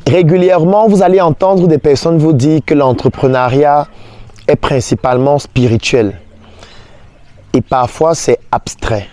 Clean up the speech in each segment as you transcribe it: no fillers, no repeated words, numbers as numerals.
Régulièrement, vous allez entendre des personnes vous dire que l'entrepreneuriat est principalement spirituel. Et parfois, c'est abstrait.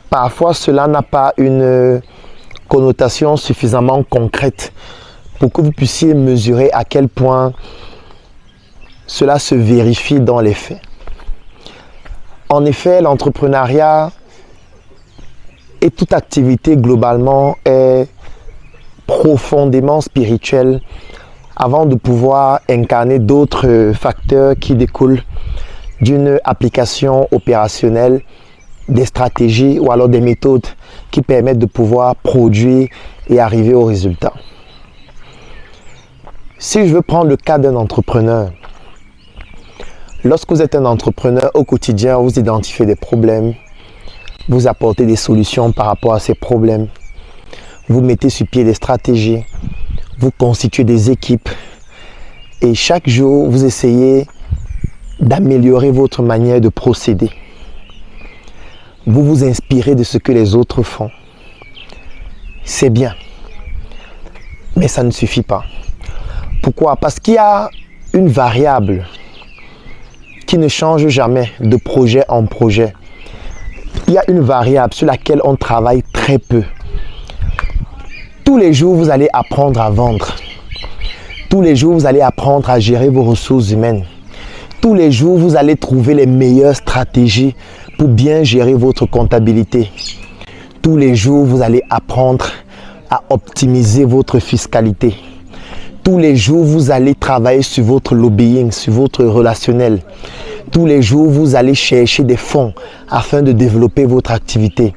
Parfois, cela n'a pas une connotation suffisamment concrète pour que vous puissiez mesurer à quel point cela se vérifie dans les faits. En effet, l'entrepreneuriat et toute activité globalement est profondément spirituelle avant de pouvoir incarner d'autres facteurs qui découlent d'une application opérationnelle, des stratégies ou alors des méthodes qui permettent de pouvoir produire et arriver au résultat. Si je veux prendre le cas d'un entrepreneur, lorsque vous êtes un entrepreneur au quotidien, vous identifiez des problèmes, vous apportez des solutions par rapport à ces problèmes, vous mettez sur pied des stratégies, vous constituez des équipes et chaque jour, vous essayez d'améliorer votre manière de procéder. Vous vous inspirez de ce que les autres font. C'est bien, mais ça ne suffit pas. Pourquoi? Parce qu'il y a une variable qui ne change jamais de projet en projet. Il y a une variable sur laquelle on travaille très peu. Tous les jours, vous allez apprendre à vendre. Tous les jours, vous allez apprendre à gérer vos ressources humaines. Tous les jours, vous allez trouver les meilleures stratégies pour bien gérer votre comptabilité. Tous les jours, vous allez apprendre à optimiser votre fiscalité. Tous les jours, vous allez travailler sur votre lobbying, sur votre relationnel. Tous les jours, vous allez chercher des fonds afin de développer votre activité.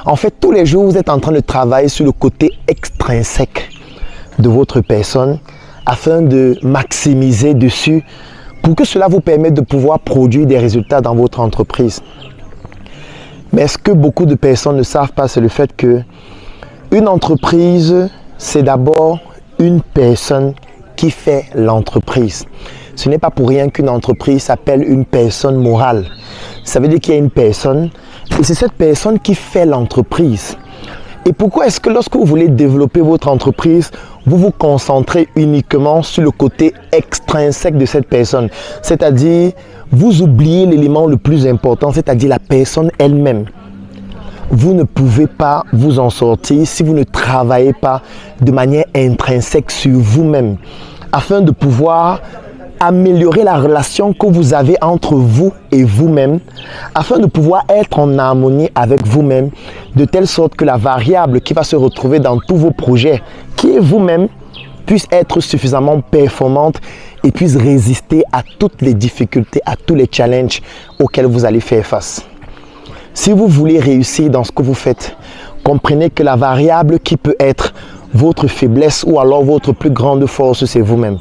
En fait, tous les jours, vous êtes en train de travailler sur le côté extrinsèque de votre personne afin de maximiser dessus pour que cela vous permette de pouvoir produire des résultats dans votre entreprise. Mais ce que beaucoup de personnes ne savent pas, c'est le fait que une entreprise, c'est d'abord une personne qui fait l'entreprise. Ce n'est pas pour rien qu'une entreprise s'appelle une personne morale. Ça veut dire qu'il y a une personne et c'est cette personne qui fait l'entreprise. Et pourquoi est-ce que lorsque vous voulez développer votre entreprise, vous vous concentrez uniquement sur le côté extrinsèque de cette personne? C'est-à-dire, vous oubliez l'élément le plus important, c'est-à-dire la personne elle-même. Vous ne pouvez pas vous en sortir si vous ne travaillez pas de manière intrinsèque sur vous-même, afin de pouvoir améliorer la relation que vous avez entre vous et vous-même, afin de pouvoir être en harmonie avec vous-même, de telle sorte que la variable qui va se retrouver dans tous vos projets, qui est vous-même, puisse être suffisamment performante et puisse résister à toutes les difficultés, à tous les challenges auxquels vous allez faire face. Si vous voulez réussir dans ce que vous faites, comprenez que la variable qui peut être votre faiblesse ou alors votre plus grande force, c'est vous-même.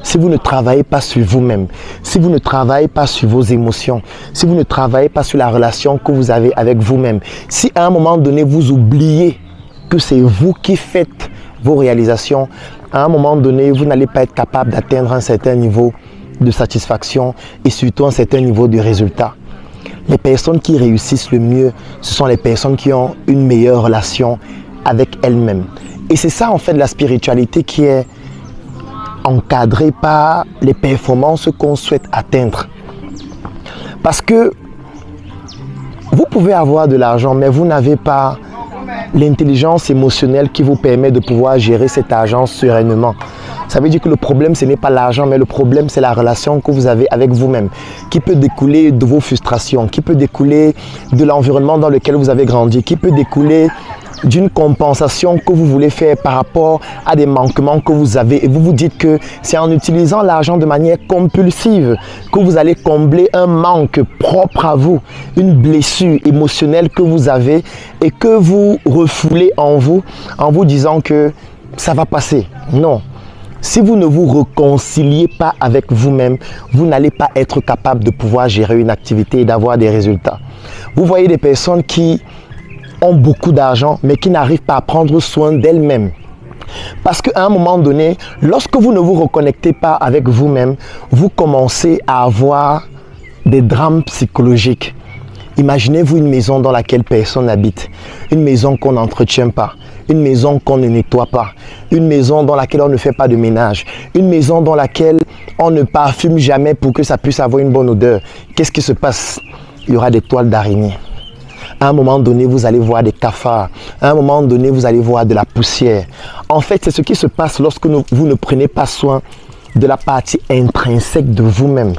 Si vous ne travaillez pas sur vous-même, si vous ne travaillez pas sur vos émotions, si vous ne travaillez pas sur la relation que vous avez avec vous-même, si à un moment donné vous oubliez que c'est vous qui faites vos réalisations, à un moment donné vous n'allez pas être capable d'atteindre un certain niveau de satisfaction et surtout un certain niveau de résultat. Les personnes qui réussissent le mieux, ce sont les personnes qui ont une meilleure relation avec elles-mêmes. Et c'est ça en fait la spiritualité qui est encadrée par les performances qu'on souhaite atteindre. Parce que vous pouvez avoir de l'argent, mais vous n'avez pas l'intelligence émotionnelle qui vous permet de pouvoir gérer cet argent sereinement. Ça veut dire que le problème, ce n'est pas l'argent, mais le problème, c'est la relation que vous avez avec vous-même, qui peut découler de vos frustrations, qui peut découler de l'environnement dans lequel vous avez grandi, qui peut découler d'une compensation que vous voulez faire par rapport à des manquements que vous avez. Et vous vous dites que c'est en utilisant l'argent de manière compulsive que vous allez combler un manque propre à vous, une blessure émotionnelle que vous avez et que vous refoulez en vous disant que ça va passer. Non. Si vous ne vous réconciliez pas avec vous-même, vous n'allez pas être capable de pouvoir gérer une activité et d'avoir des résultats. Vous voyez des personnes qui ont beaucoup d'argent, mais qui n'arrivent pas à prendre soin d'elles-mêmes. Parce qu'à un moment donné, lorsque vous ne vous reconnectez pas avec vous-même, vous commencez à avoir des drames psychologiques. Imaginez-vous une maison dans laquelle personne n'habite, une maison qu'on n'entretient pas, une maison qu'on ne nettoie pas, une maison dans laquelle on ne fait pas de ménage, une maison dans laquelle on ne parfume jamais pour que ça puisse avoir une bonne odeur. Qu'est-ce qui se passe? Il y aura des toiles d'araignée. À un moment donné, vous allez voir des cafards. À un moment donné, vous allez voir de la poussière. En fait, c'est ce qui se passe lorsque vous ne prenez pas soin de la partie intrinsèque de vous-même.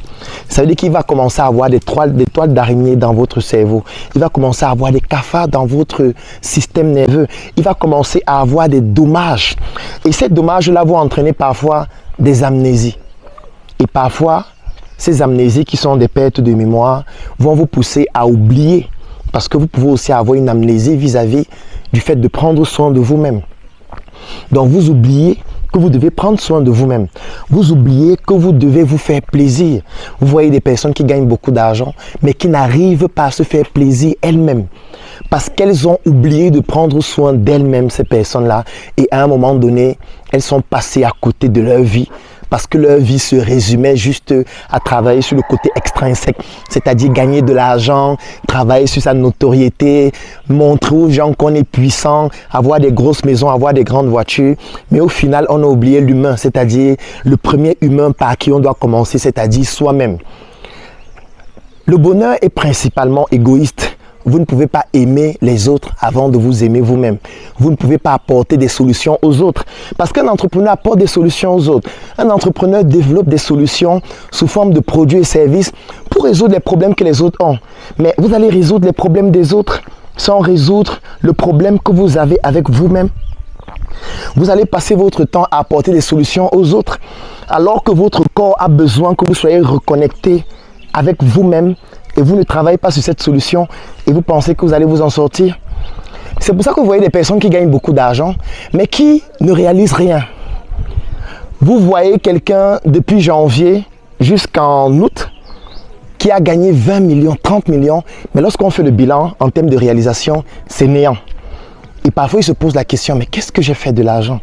Ça veut dire qu'il va commencer à avoir des toiles d'araignée dans votre cerveau. Il va commencer à avoir des cafards dans votre système nerveux. Il va commencer à avoir des dommages. Et ces dommages-là vont entraîner parfois des amnésies. Et parfois, ces amnésies qui sont des pertes de mémoire vont vous pousser à oublier. Parce que vous pouvez aussi avoir une amnésie vis-à-vis du fait de prendre soin de vous-même. Donc vous oubliez que vous devez prendre soin de vous-même. Vous oubliez que vous devez vous faire plaisir. Vous voyez des personnes qui gagnent beaucoup d'argent, mais qui n'arrivent pas à se faire plaisir elles-mêmes. Parce qu'elles ont oublié de prendre soin d'elles-mêmes, ces personnes-là. Et à un moment donné, elles sont passées à côté de leur vie. Parce que leur vie se résumait juste à travailler sur le côté extrinsèque, c'est-à-dire gagner de l'argent, travailler sur sa notoriété, montrer aux gens qu'on est puissant, avoir des grosses maisons, avoir des grandes voitures. Mais au final, on a oublié l'humain, c'est-à-dire le premier humain par qui on doit commencer, c'est-à-dire soi-même. Le bonheur est principalement égoïste. Vous ne pouvez pas aimer les autres avant de vous aimer vous-même. Vous ne pouvez pas apporter des solutions aux autres. Parce qu'un entrepreneur apporte des solutions aux autres. Un entrepreneur développe des solutions sous forme de produits et services pour résoudre les problèmes que les autres ont. Mais vous allez résoudre les problèmes des autres sans résoudre le problème que vous avez avec vous-même. Vous allez passer votre temps à apporter des solutions aux autres alors que votre corps a besoin que vous soyez reconnecté avec vous-même. Et vous ne travaillez pas sur cette solution et vous pensez que vous allez vous en sortir. C'est pour ça que vous voyez des personnes qui gagnent beaucoup d'argent, mais qui ne réalisent rien. Vous voyez quelqu'un depuis janvier jusqu'en août qui a gagné 20 millions, 30 millions, mais lorsqu'on fait le bilan en termes de réalisation, c'est néant. Et parfois, il se pose la question, mais qu'est-ce que j'ai fait de l'argent?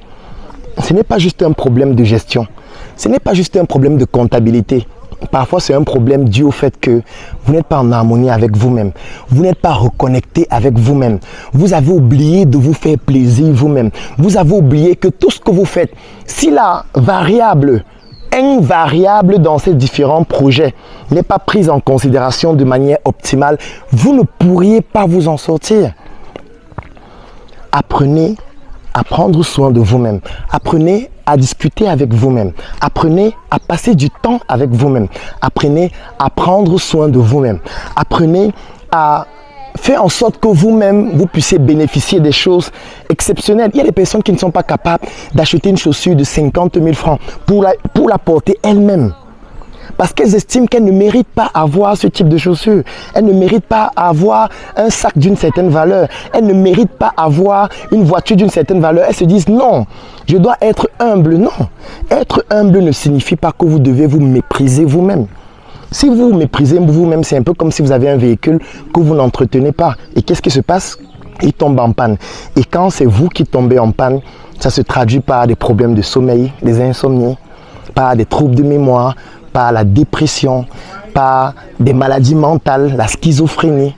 Ce n'est pas juste un problème de gestion. Ce n'est pas juste un problème de comptabilité. Parfois, c'est un problème dû au fait que vous n'êtes pas en harmonie avec vous-même. Vous n'êtes pas reconnecté avec vous-même. Vous avez oublié de vous faire plaisir vous-même. Vous avez oublié que tout ce que vous faites, si la variable invariable dans ces différents projets n'est pas prise en considération de manière optimale, vous ne pourriez pas vous en sortir. Apprenez à prendre soin de vous-même. Apprenez à discuter avec vous-même. Apprenez à passer du temps avec vous-même. Apprenez à prendre soin de vous-même. Apprenez à faire en sorte que vous-même, vous puissiez bénéficier des choses exceptionnelles. Il y a des personnes qui ne sont pas capables d'acheter une chaussure de 50 000 francs pour la porter elles-mêmes. Parce qu'elles estiment qu'elles ne méritent pas avoir ce type de chaussures. Elles ne méritent pas avoir un sac d'une certaine valeur. Elles ne méritent pas avoir une voiture d'une certaine valeur. Elles se disent non, je dois être humble. Non, être humble ne signifie pas que vous devez vous mépriser vous-même. Si vous vous méprisez vous-même, c'est un peu comme si vous avez un véhicule que vous n'entretenez pas. Et qu'est-ce qui se passe? Il tombe en panne. Et quand c'est vous qui tombez en panne, ça se traduit par des problèmes de sommeil, des insomnies, par des troubles de mémoire, par la dépression, par des maladies mentales, la schizophrénie.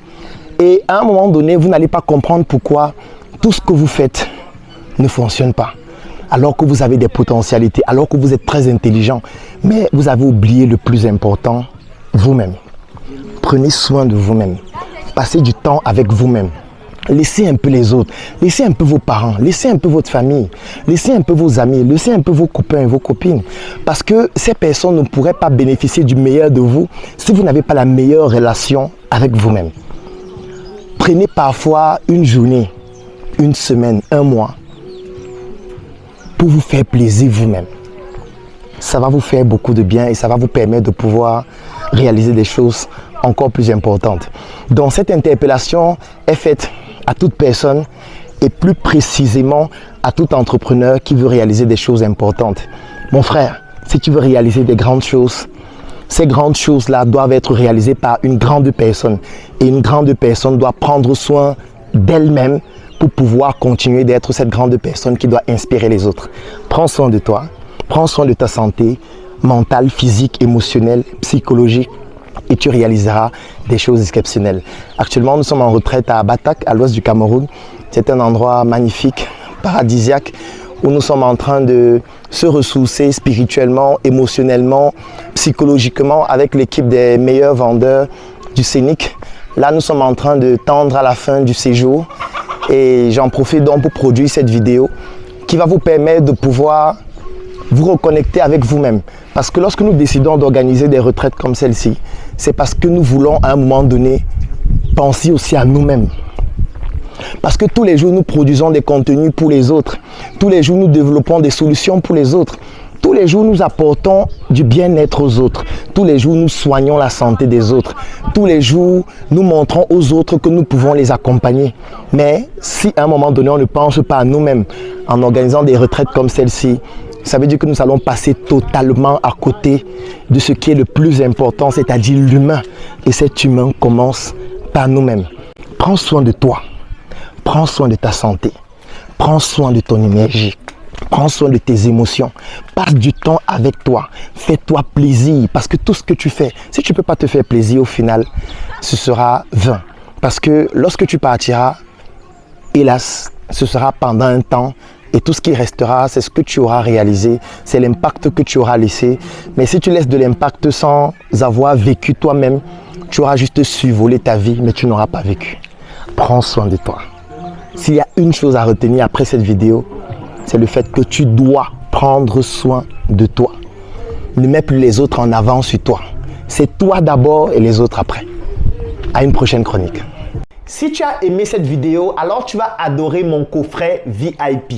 Et à un moment donné, vous n'allez pas comprendre pourquoi tout ce que vous faites ne fonctionne pas. Alors que vous avez des potentialités, alors que vous êtes très intelligent. Mais vous avez oublié le plus important, vous-même. Prenez soin de vous-même. Passez du temps avec vous-même. Laissez un peu les autres, laissez un peu vos parents, laissez un peu votre famille, laissez un peu vos amis, laissez un peu vos copains et vos copines. Parce que ces personnes ne pourraient pas bénéficier du meilleur de vous si vous n'avez pas la meilleure relation avec vous-même. Prenez parfois une journée, une semaine, un mois pour vous faire plaisir vous-même. Ça va vous faire beaucoup de bien et ça va vous permettre de pouvoir réaliser des choses encore plus importantes. Donc cette interpellation est faite à toute personne et plus précisément à tout entrepreneur qui veut réaliser des choses importantes. Mon frère, si tu veux réaliser des grandes choses, ces grandes choses-là doivent être réalisées par une grande personne. Et une grande personne doit prendre soin d'elle-même pour pouvoir continuer d'être cette grande personne qui doit inspirer les autres. Prends soin de toi, prends soin de ta santé mentale, physique, émotionnelle, psychologique. et tu réaliseras des choses exceptionnelles. Actuellement, nous sommes en retraite à Batak, à l'ouest du Cameroun. C'est un endroit magnifique, paradisiaque, où nous sommes en train de se ressourcer spirituellement, émotionnellement, psychologiquement avec l'équipe des meilleurs vendeurs du Scénic. Là, nous sommes en train de tendre à la fin du séjour et j'en profite donc pour produire cette vidéo qui va vous permettre de pouvoir vous reconnecter avec vous-même. Parce que lorsque nous décidons d'organiser des retraites comme celle-ci, c'est parce que nous voulons à un moment donné penser aussi à nous-mêmes. Parce que tous les jours, nous produisons des contenus pour les autres. Tous les jours, nous développons des solutions pour les autres. Tous les jours, nous apportons du bien-être aux autres. Tous les jours, nous soignons la santé des autres. Tous les jours, nous montrons aux autres que nous pouvons les accompagner. Mais si à un moment donné, on ne pense pas à nous-mêmes en organisant des retraites comme celle-ci, ça veut dire que nous allons passer totalement à côté de ce qui est le plus important, c'est-à-dire l'humain. Et cet humain commence par nous-mêmes. Prends soin de toi. Prends soin de ta santé, prends soin de ton énergie, prends soin de tes émotions, passe du temps avec toi, fais-toi plaisir parce que tout ce que tu fais, si tu ne peux pas te faire plaisir au final, ce sera vain. Parce que lorsque tu partiras, hélas, ce sera pendant un temps et tout ce qui restera, c'est ce que tu auras réalisé, c'est l'impact que tu auras laissé. Mais si tu laisses de l'impact sans avoir vécu toi-même, tu auras juste survolé ta vie, mais tu n'auras pas vécu. Prends soin de toi. S'il y a une chose à retenir après cette vidéo, c'est le fait que tu dois prendre soin de toi. Ne mets plus les autres en avant sur toi. C'est toi d'abord et les autres après. À une prochaine chronique. Si tu as aimé cette vidéo, alors tu vas adorer mon coffret VIP.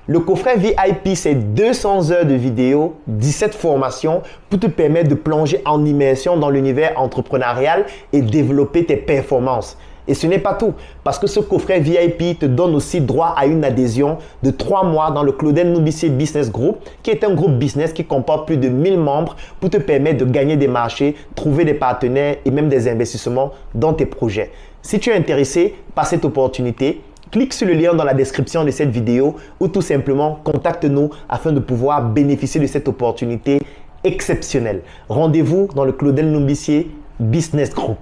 Le coffret VIP, c'est 200 heures de vidéos, 17 formations pour te permettre de plonger en immersion dans l'univers entrepreneurial et développer tes performances. Et ce n'est pas tout, parce que ce coffret VIP te donne aussi droit à une adhésion de 3 mois dans le Claudel Noubissier Business Group, qui est un groupe business qui comporte plus de 1000 membres pour te permettre de gagner des marchés, trouver des partenaires et même des investissements dans tes projets. Si tu es intéressé par cette opportunité, clique sur le lien dans la description de cette vidéo ou tout simplement contacte-nous afin de pouvoir bénéficier de cette opportunité exceptionnelle. Rendez-vous dans le Claudel Noubissier Business Group.